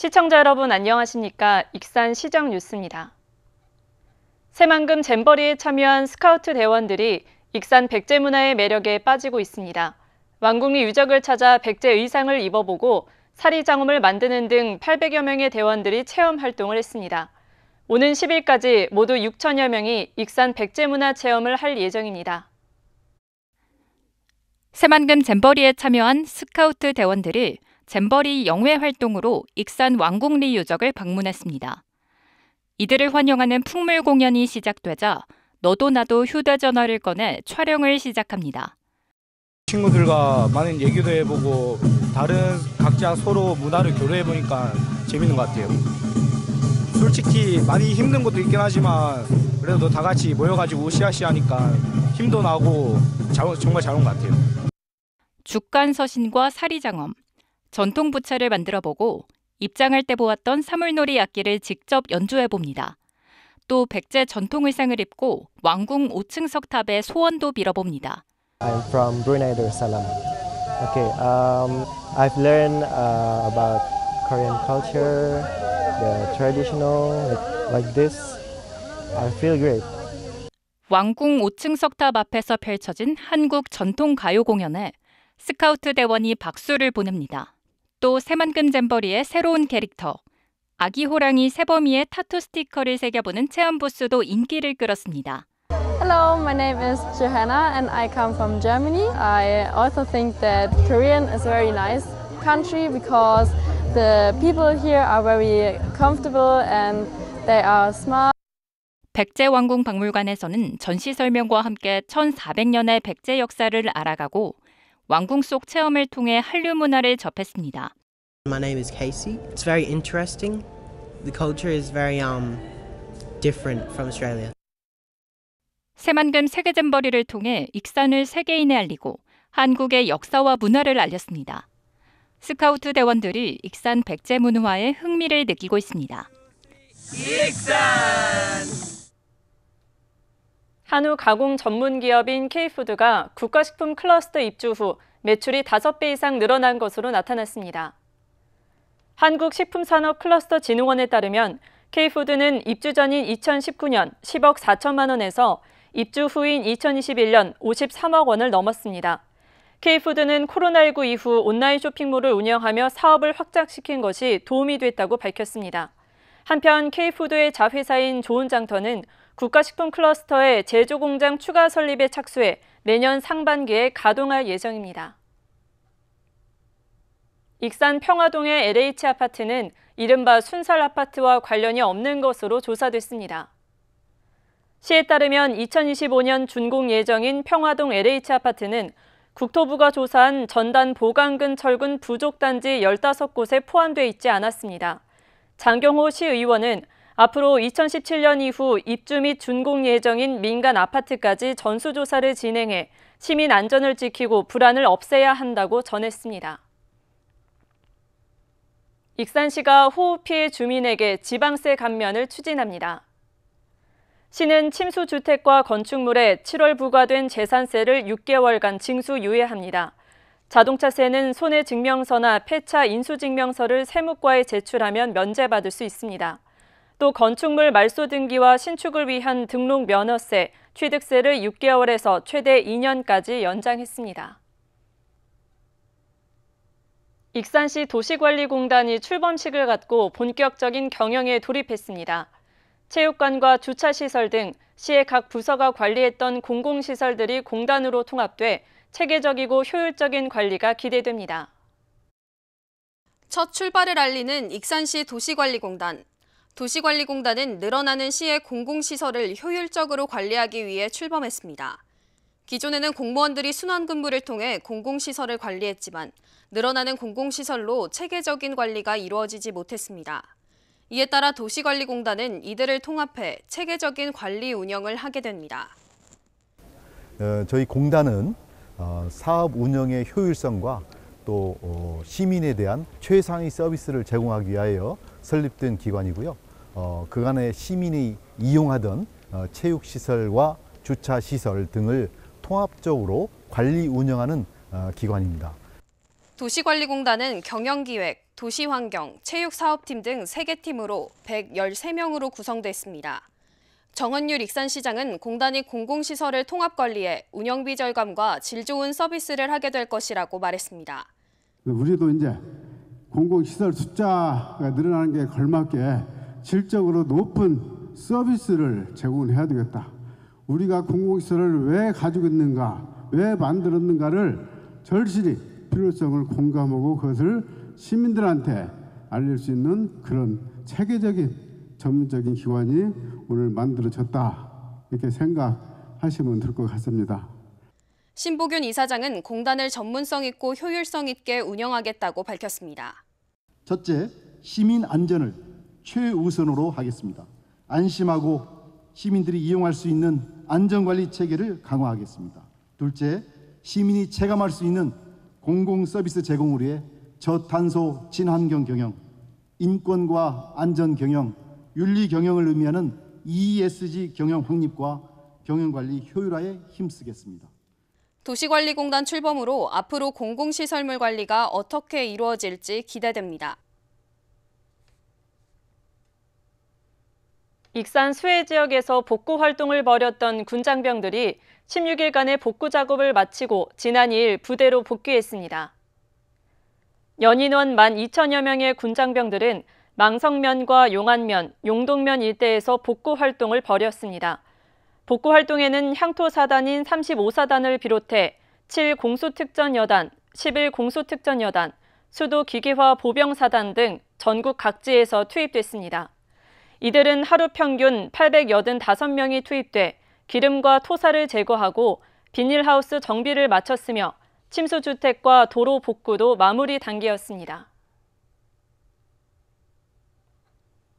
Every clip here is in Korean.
시청자 여러분 안녕하십니까? 익산 시정 뉴스입니다. 새만금 잼버리에 참여한 스카우트 대원들이 익산 백제 문화의 매력에 빠지고 있습니다. 왕궁리 유적을 찾아 백제 의상을 입어보고 사리장엄을 만드는 등 800여 명의 대원들이 체험 활동을 했습니다. 오는 10일까지 모두 6천여 명이 익산 백제 문화 체험을 할 예정입니다. 새만금 잼버리에 참여한 스카우트 대원들이 잼버리 영회 활동으로 익산 왕궁리 유적을 방문했습니다. 이들을 환영하는 풍물 공연이 시작되자 너도 나도 휴대전화를 꺼내 촬영을 시작합니다. 친구들과 많은 얘기도 해보고 다른 각자 서로 문화를 교류해보니까 재밌는 것 같아요. 솔직히 많이 힘든 것도 있긴 하지만 그래도 다 같이 모여가지고 으쌰으쌰 하니까 힘도 나고 정말 잘 온 것 같아요. 죽간서신과 사리장엄, 전통 부채를 만들어보고 입장할 때 보았던 사물놀이 악기를 직접 연주해봅니다. 또 백제 전통 의상을 입고 왕궁 5층 석탑에 소원도 빌어봅니다. I'm from Brunei Darussalam. Okay, I've learned about Korean culture, the traditional, like this. I feel great. 왕궁 5층 석탑 앞에서 펼쳐진 한국 전통 가요 공연에 스카우트 대원이 박수를 보냅니다. 또 새만금 잼버리의 새로운 캐릭터, 아기 호랑이 세범이의 타투 스티커를 새겨보는 체험 부스도 인기를 끌었습니다. Hello, my name is Johanna and I come from Germany. I also think that Korean is a very nice country because the people here are very comfortable and they are smart. 백제 왕궁 박물관에서는 전시 설명과 함께 1400년의 백제 역사를 알아가고 왕궁 속 체험을 통해 한류 문화를 접했습니다. My name is Casey. It's very interesting. The culture is very different from Australia. 새만금 세계잼버리를 통해 익산을 세계인에 알리고 한국의 역사와 문화를 알렸습니다. 스카우트 대원들이 익산 백제 문화에 흥미를 느끼고 있습니다. 익산! 한우 가공 전문 기업인 K푸드가 국가식품 클러스터 입주 후 매출이 5배 이상 늘어난 것으로 나타났습니다. 한국식품산업클러스터진흥원에 따르면 K푸드는 입주 전인 2019년 10억 4천만 원에서 입주 후인 2021년 53억 원을 넘었습니다. K푸드는 코로나19 이후 온라인 쇼핑몰을 운영하며 사업을 확장시킨 것이 도움이 됐다고 밝혔습니다. 한편 K푸드의 자회사인 좋은장터는 국가식품 클러스터의 제조공장 추가 설립에 착수해 내년 상반기에 가동할 예정입니다. 익산 평화동의 LH아파트는 이른바 순살아파트와 관련이 없는 것으로 조사됐습니다. 시에 따르면 2025년 준공 예정인 평화동 LH아파트는 국토부가 조사한 전단 보강근 철근 부족단지 15곳에 포함돼 있지 않았습니다. 장경호 시의원은 앞으로 2017년 이후 입주 및 준공 예정인 민간 아파트까지 전수조사를 진행해 시민 안전을 지키고 불안을 없애야 한다고 전했습니다. 익산시가 호우 피해 주민에게 지방세 감면을 추진합니다. 시는 침수주택과 건축물에 7월 부과된 재산세를 6개월간 징수유예합니다. 자동차세는 손해증명서나 폐차 인수증명서를 세무과에 제출하면 면제받을 수 있습니다. 또 건축물 말소 등기와 신축을 위한 등록 면허세, 취득세를 6개월에서 최대 2년까지 연장했습니다. 익산시 도시관리공단이 출범식을 갖고 본격적인 경영에 돌입했습니다. 체육관과 주차시설 등 시의 각 부서가 관리했던 공공시설들이 공단으로 통합돼 체계적이고 효율적인 관리가 기대됩니다. 첫 출발을 알리는 익산시 도시관리공단. 도시관리공단은 늘어나는 시의 공공시설을 효율적으로 관리하기 위해 출범했습니다. 기존에는 공무원들이 순환근무를 통해 공공시설을 관리했지만 늘어나는 공공시설로 체계적인 관리가 이루어지지 못했습니다. 이에 따라 도시관리공단은 이들을 통합해 체계적인 관리 운영을 하게 됩니다. 저희 공단은 사업 운영의 효율성과 또 시민에 대한 최상의 서비스를 제공하기 위하여 설립된 기관이고요. 그간의 시민이 이용하던 체육시설과 주차시설 등을 통합적으로 관리 운영하는 기관입니다. 도시관리공단은 경영기획, 도시환경, 체육사업팀 등 3개 팀으로 113명으로 구성됐습니다. 정헌율 익산시장은 공단이 공공시설을 통합관리해 운영비 절감과 질 좋은 서비스를 하게 될 것이라고 말했습니다. 우리도 이제 공공시설 숫자가 늘어나는 게 걸맞게 질적으로 높은 서비스를 제공해야 되겠다. 우리가 공공시설을 왜 가지고 있는가, 왜 만들었는가를 절실히 필요성을 공감하고 그것을 시민들한테 알릴 수 있는 그런 체계적인 전문적인 기관이 오늘 만들어졌다. 이렇게 생각하시면 될 것 같습니다. 신보균 이사장은 공단을 전문성 있고 효율성 있게 운영하겠다고 밝혔습니다. 첫째, 시민 안전을 최우선으로 하겠습니다. 안심하고 시민들이 이용할 수 있는 안전관리 체계를 강화하겠습니다. 둘째, 시민이 체감할 수 있는 공공서비스 제공을 위해 저탄소 친환경 경영, 인권과 안전 경영, 윤리 경영을 의미하는 ESG 경영 확립과 경영관리 효율화에 힘쓰겠습니다. 도시관리공단 출범으로 앞으로 공공시설물 관리가 어떻게 이루어질지 기대됩니다. 익산 수해 지역에서 복구 활동을 벌였던 군장병들이 16일간의 복구 작업을 마치고 지난 2일 부대로 복귀했습니다. 연인원 12,000여 명의 군장병들은 망성면과 용안면, 용동면 일대에서 복구 활동을 벌였습니다. 복구 활동에는 향토사단인 35사단을 비롯해 7공수특전여단, 11공수특전여단, 수도기계화 보병사단 등 전국 각지에서 투입됐습니다. 이들은 하루 평균 885명이 투입돼 기름과 토사를 제거하고 비닐하우스 정비를 마쳤으며 침수주택과 도로 복구도 마무리 단계였습니다.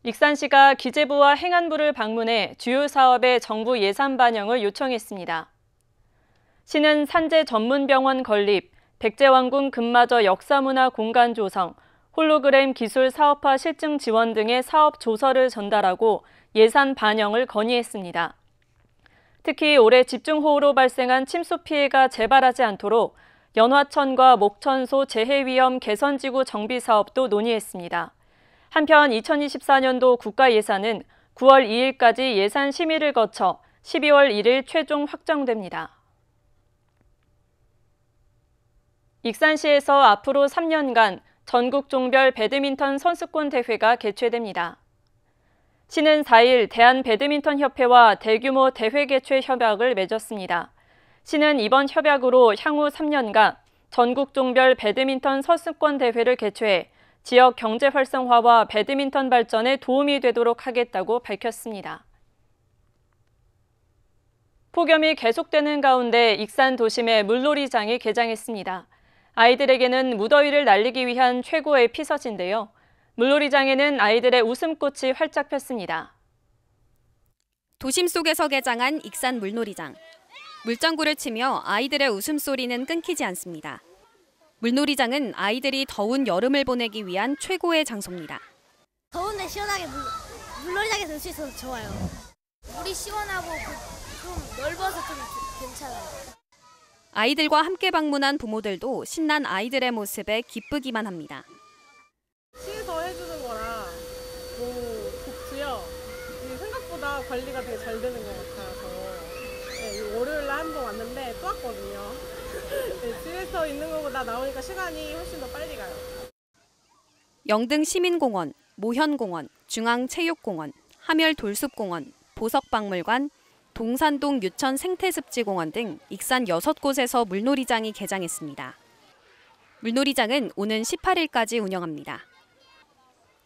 익산시가 기재부와 행안부를 방문해 주요 사업의 정부 예산 반영을 요청했습니다. 시는 산재 전문병원 건립, 백제왕궁 금마저 역사문화 공간 조성, 홀로그램 기술 사업화 실증 지원 등의 사업 조서를 전달하고 예산 반영을 건의했습니다. 특히 올해 집중호우로 발생한 침수 피해가 재발하지 않도록 연화천과 목천소 재해위험 개선지구 정비 사업도 논의했습니다. 한편 2024년도 국가 예산은 9월 2일까지 예산 심의를 거쳐 12월 1일 최종 확정됩니다. 익산시에서 앞으로 3년간 전국 종별 배드민턴 선수권 대회가 개최됩니다. 시는 4일 대한배드민턴협회와 대규모 대회 개최 협약을 맺었습니다. 시는 이번 협약으로 향후 3년간 전국 종별 배드민턴 선수권 대회를 개최해 지역 경제 활성화와 배드민턴 발전에 도움이 되도록 하겠다고 밝혔습니다. 폭염이 계속되는 가운데 익산 도심에 물놀이장이 개장했습니다. 아이들에게는 무더위를 날리기 위한 최고의 피서지인데요. 물놀이장에는 아이들의 웃음꽃이 활짝 폈습니다. 도심 속에서 개장한 익산 물놀이장. 물장구를 치며 아이들의 웃음소리는 끊기지 않습니다. 물놀이장은 아이들이 더운 여름을 보내기 위한 최고의 장소입니다. 더운데 시원하게 물놀이장에 들 수 있어서 좋아요. 물이 시원하고 좀 넓어서 좀 괜찮아요. 아이들과 함께 방문한 부모들도 신난 아이들의 모습에 기쁘기만 합니다. 시에서 해주는 거라 좋고요. 생각보다 관리가 되게 잘 되는 것 같아서 월요일에 한 번 왔는데 또 왔거든요. 집에서 있는 것보다 나오니까 시간이 훨씬 더 빨리 가요. 영등 시민공원, 모현공원, 중앙체육공원, 함열돌숲공원, 보석박물관, 동산동 유천 생태습지공원 등 익산 6곳에서 물놀이장이 개장했습니다. 물놀이장은 오는 18일까지 운영합니다.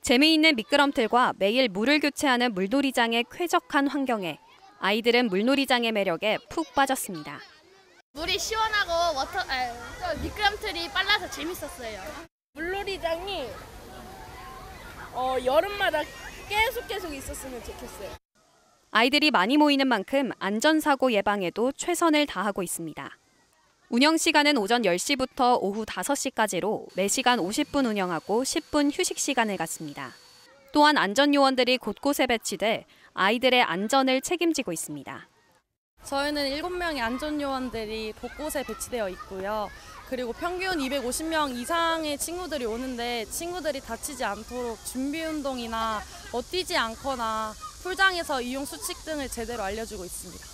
재미있는 미끄럼틀과 매일 물을 교체하는 물놀이장의 쾌적한 환경에 아이들은 물놀이장의 매력에 푹 빠졌습니다. 물이 시원하고 미끄럼틀이 빨라서 재밌었어요. 물놀이장이 여름마다 계속 있었으면 좋겠어요. 아이들이 많이 모이는 만큼 안전사고 예방에도 최선을 다하고 있습니다. 운영 시간은 오전 10시부터 오후 5시까지로 4시간 50분 운영하고 10분 휴식 시간을 갖습니다. 또한 안전요원들이 곳곳에 배치돼 아이들의 안전을 책임지고 있습니다. 저희는 7명의 안전요원들이 곳곳에 배치되어 있고요. 그리고 평균 250명 이상의 친구들이 오는데 친구들이 다치지 않도록 준비운동이나 뛰지 않거나 풀장에서 이용 수칙 등을 제대로 알려주고 있습니다.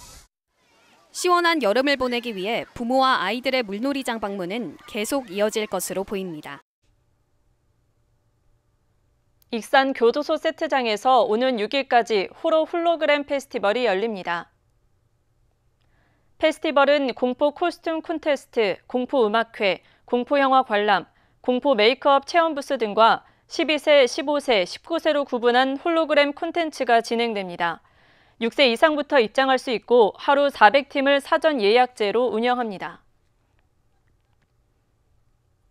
시원한 여름을 보내기 위해 부모와 아이들의 물놀이장 방문은 계속 이어질 것으로 보입니다. 익산 교도소 세트장에서 오는 6일까지 호러 홀로그램 페스티벌이 열립니다. 페스티벌은 공포 코스튬 콘테스트, 공포 음악회, 공포 영화 관람, 공포 메이크업 체험 부스 등과 12세, 15세, 19세로 구분한 홀로그램 콘텐츠가 진행됩니다. 6세 이상부터 입장할 수 있고 하루 400팀을 사전 예약제로 운영합니다.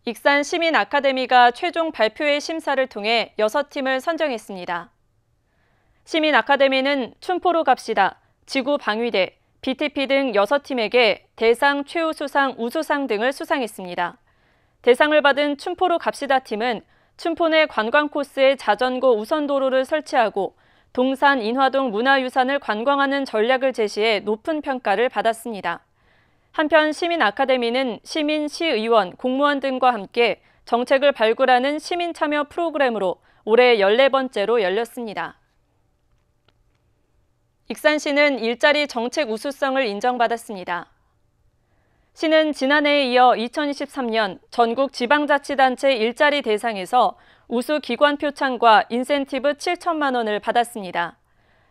익산 시민 아카데미가 최종 발표회 심사를 통해 6팀을 선정했습니다. 시민 아카데미는 춘포로 갑시다, 지구 방위대, BTP 등 6팀에게 대상, 최우수상, 우수상 등을 수상했습니다. 대상을 받은 춘포로 갑시다 팀은 춘포 내 관광 코스에 자전거 우선도로를 설치하고 동산 인화동 문화유산을 관광하는 전략을 제시해 높은 평가를 받았습니다. 한편 시민 아카데미는 시민, 시의원, 공무원 등과 함께 정책을 발굴하는 시민 참여 프로그램으로 올해 14번째로 열렸습니다. 익산시는 일자리 정책 우수성을 인정받았습니다. 시는 지난해에 이어 2023년 전국 지방자치단체 일자리 대상에서 우수 기관 표창과 인센티브 7천만 원을 받았습니다.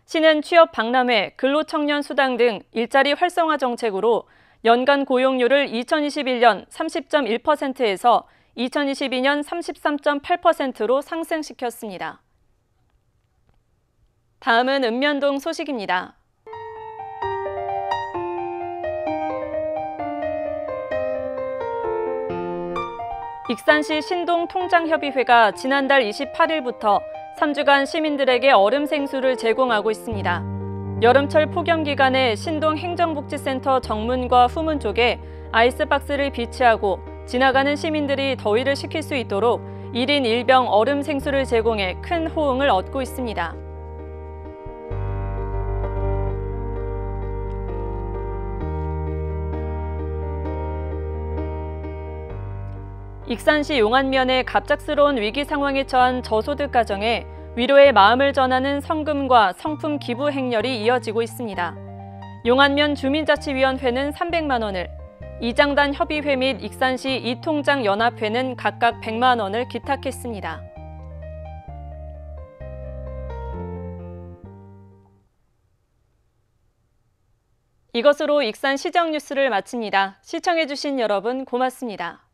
시는 취업 박람회, 근로청년 수당 등 일자리 활성화 정책으로 연간 고용률을 2021년 30.1%에서 2022년 33.8%로 상승시켰습니다. 다음은 읍면동 소식입니다. 익산시 신동통장협의회가 지난달 28일부터 3주간 시민들에게 얼음 생수를 제공하고 있습니다. 여름철 폭염 기간에 신동 행정복지센터 정문과 후문 쪽에 아이스박스를 비치하고 지나가는 시민들이 더위를 식힐 수 있도록 1인 1병 얼음 생수를 제공해 큰 호응을 얻고 있습니다. 익산시 용안면의 갑작스러운 위기 상황에 처한 저소득 가정에 위로의 마음을 전하는 성금과 성품 기부 행렬이 이어지고 있습니다. 용안면 주민자치위원회는 300만 원을, 이장단 협의회 및 익산시 이통장 연합회는 각각 100만 원을 기탁했습니다. 이것으로 익산 시정 뉴스를 마칩니다. 시청해주신 여러분 고맙습니다.